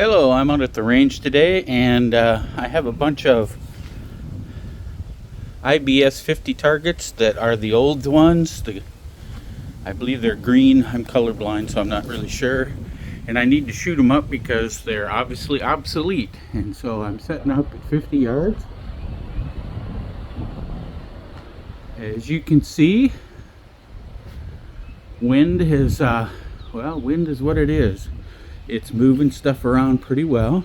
Hello, I'm out at the range today, and I have a bunch of IBS 50 targets that are the old ones. I believe they're green. I'm colorblind, so I'm not really sure. And I need to shoot them up because they're obviously obsolete. And so I'm setting up at 50 yards. As you can see, wind is, wind is what it is. It's moving stuff around pretty well.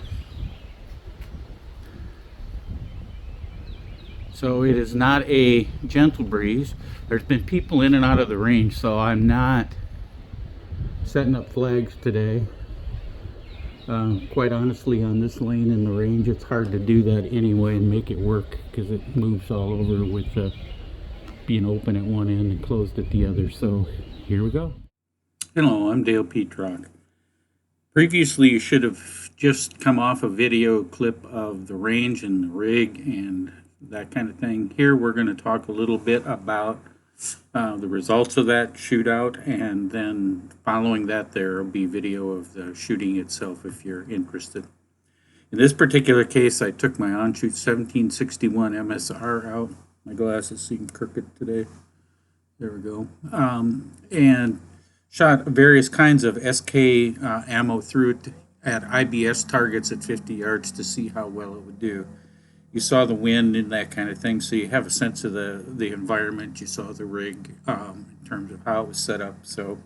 So it is not a gentle breeze. There's been people in and out of the range, so I'm not setting up flags today. Quite honestly, on this lane in the range, it's hard to do that anyway and make it work because it moves all over with being open at one end and closed at the other. So here we go. Hello, I'm Dale Petrock. Previously, you should have just come off a video clip of the range and the rig and that kind of thing. Here we're going to talk a little bit about the results of that shootout, and then following that there will be video of the shooting itself if you're interested. In this particular case, I took my Anschutz 1761 MSR out. My glasses seem crooked today. There we go. And shot various kinds of SK ammo through it at IBS targets at 50 yards to see how well it would do. You saw the wind and that kind of thing, so you have a sense of the environment. You saw the rig in terms of how it was set up, so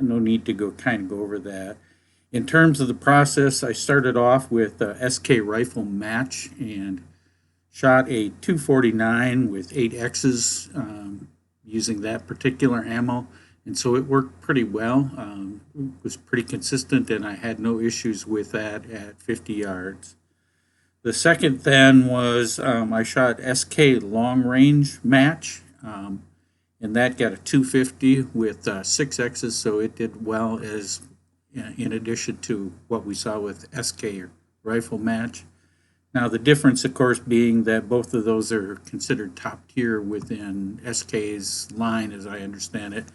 no need to go over that. In terms of the process, I started off with a SK rifle match and shot a 249 with 8 X's using that particular ammo. And so it worked pretty well. It was pretty consistent, and I had no issues with that at 50 yards. The second then was I shot SK long range match, and that got a 250 with 6 X's, so it did well as in addition to what we saw with SK rifle match. Now the difference, of course, being that both of those are considered top tier within SK's line, as I understand it,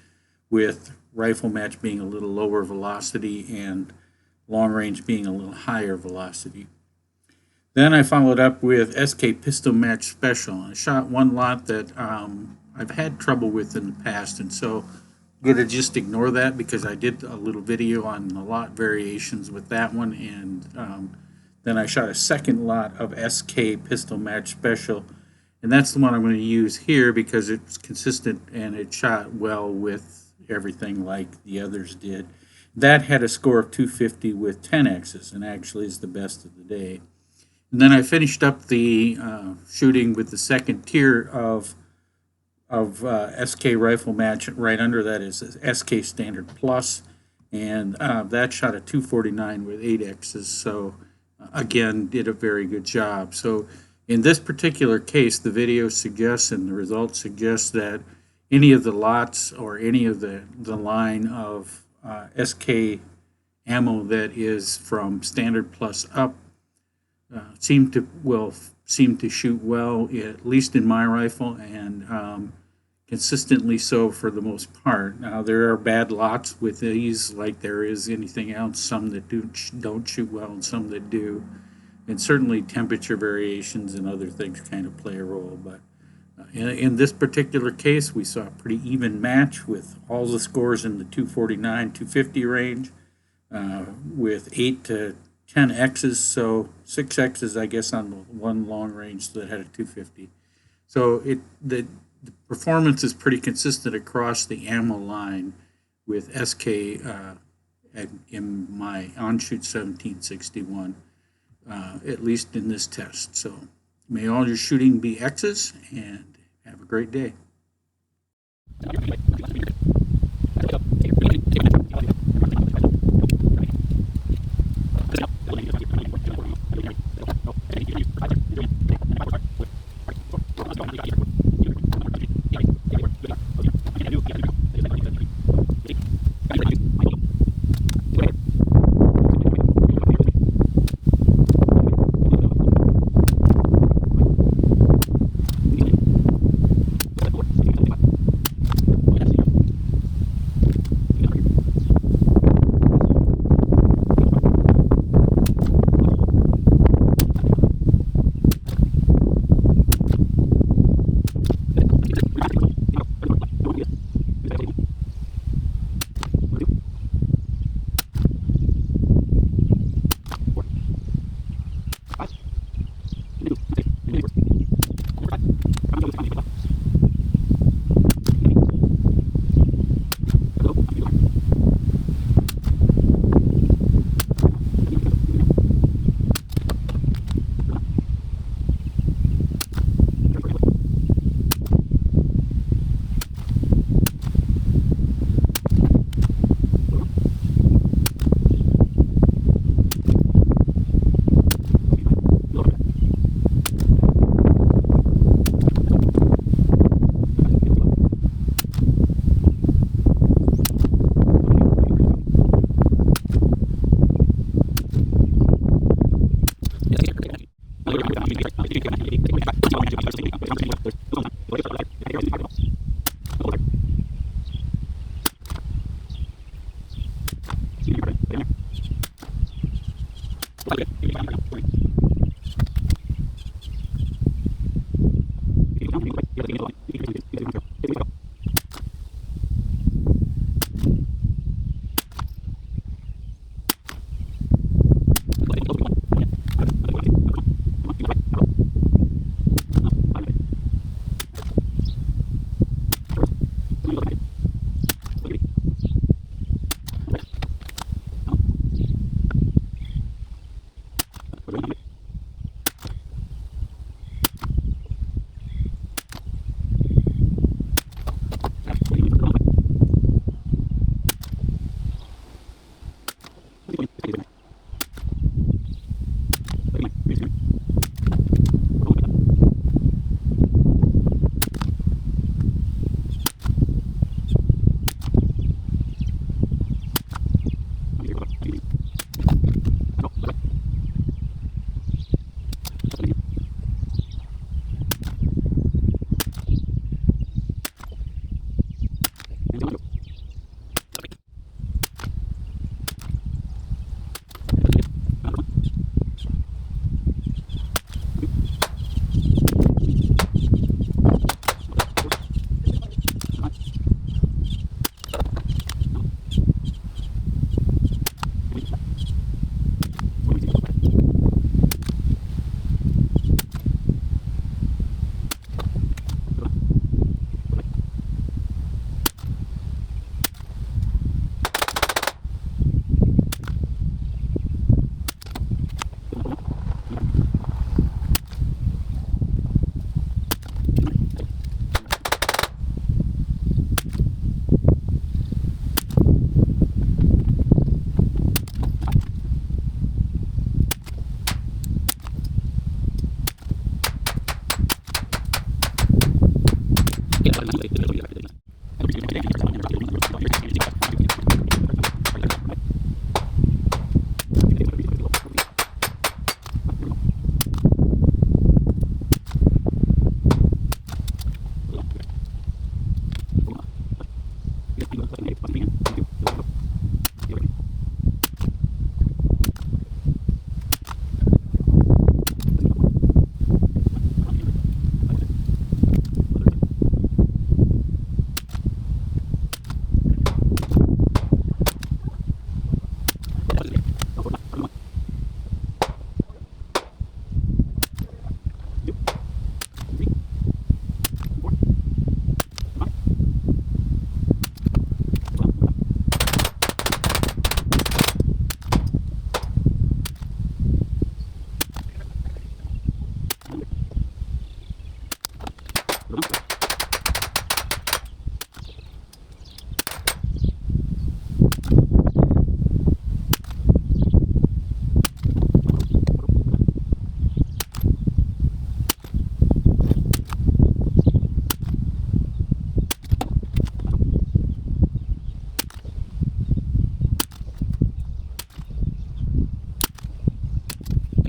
with rifle match being a little lower velocity and long range being a little higher velocity. Then I followed up with SK pistol match special. I shot one lot that I've had trouble with in the past, and so I'm going to just ignore that because I did a little video on the lot variations with that one, and then I shot a second lot of SK pistol match special, and that's the one I'm going to use here because it's consistent and it shot well with everything like the others did. That had a score of 250 with 10 X's and actually is the best of the day. And then I finished up the shooting with the second tier of SK rifle match. Right under that is SK Standard Plus, and that shot a 249 with 8 X's, so again did a very good job. So in this particular case, the video suggests and the results suggest that any of the lots or any of the line of SK ammo that is from Standard Plus up seem to shoot well, at least in my rifle, and consistently so for the most part. Now there are bad lots with these, like there is anything else. Some that don't shoot well, and some that do, and certainly temperature variations and other things kind of play a role. But in this particular case, we saw a pretty even match with all the scores in the 249, 250 range, with 8 to 10 X's, so 6 X's, I guess, on the one long range that had a 250. So the performance is pretty consistent across the ammo line with SK in my Anschutz 1761, at least in this test. So may all your shooting be X's, and have a great day.